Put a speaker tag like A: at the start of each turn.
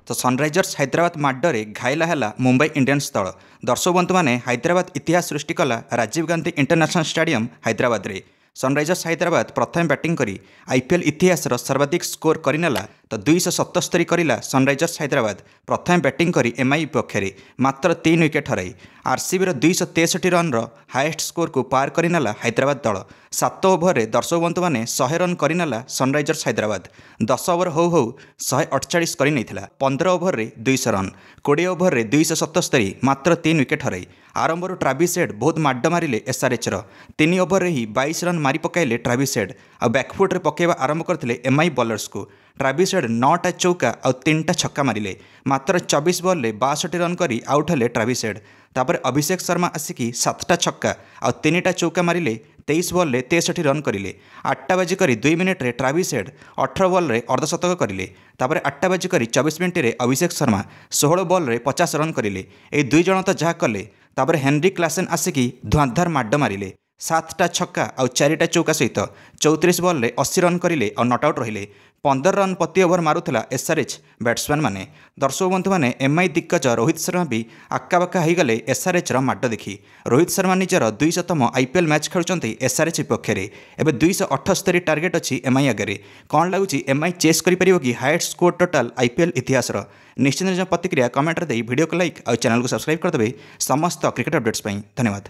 A: तो सनराइजर्स हैदराबाद माड्डरे घायला है मुंबई इंडियंस दल। दर्शक बंधु मैंने हैदराबाद इतिहास सृष्टि कला राजीव गांधी इंटरनेशनल स्टेडियम हैदराबाद रे। सनराइजर्स हैदराबाद प्रथम बैटिंग करी आईपीएल इतिहास सर्वाधिक स्कोर करनेला तो 277 करला सनराइजर्स हैदराबाद प्रथम बैटिंग करी एमआई पक्षरे मात्र 3 विकेट हराई आरसीबी 263 रन हाएस्ट स्कोर को पार करनेला हैदराबाद दल। 7 ओभर दर्शक बंधु मैंने 100 रन करनेला सनराइजर्स हैदराबाद। 10 ओभर हो 148 कर 15 ओभर 200 रन 20 ओभर 277 मात्र 3 विकेट हराई आरंभ ट्राविस हेड बहुत माड मारे एसआरएच 3 ओभर ही 22 रन मारी पकाइले ट्राविस हेड आ बैकफुट्रे पकड़ा आरंभ करते एमआई बॉलर्स को। ट्राविस हेड 9टा चौका और 3टा छक्का मारे मात्र 24 बॉल 62 रन कर आउट हेले ट्राविस हेड। तापर अभिषेक शर्मा आसिकी 7टा छक्का और 3टा चौका मारे 23 बॉल 63 रन करें। 8टा बाजी कर 2 मिनिट रे ट्राविस हेड 18 बॉल अर्धशतक करें। तापर 8टा बाजी कर 24 मिनिट रे अभिषेक शर्मा 16 बॉल 50 रन करें। ए दुई जन तो जहाँ कले तापर हेनरी क्लासेन आसिकी धुआंधार माड मारे 7टा छक्का और 4टा चौका सहित 34 बॉल 80 रन करें और नट आउट रहिले। 15 रन प्रति ओभर मारुला एसआरएच बैट्समैन माने। दर्शक बंधु मैंने एमआई दिग्गज रोहित शर्मा भी आकाबाका होगले एसआरएच माड देखि। रोहित शर्मा निजर 200तम आईपीएल मैच खेलुंट एसआरएच पक्षरे एवं 278 टार्गेट अच्छी एमआई आगे। कौन लगुच एमआई चेस कर कि हाएस्ट स्कोर टोटाल आईपीएल इतिहास। निश्चित निज प्रतिक्रिया कमेंट दे वीडियो को लाइक और चैनल को सब्सक्राइब करदे समस्त क्रिकेट अपडेट्स। धन्यवाद।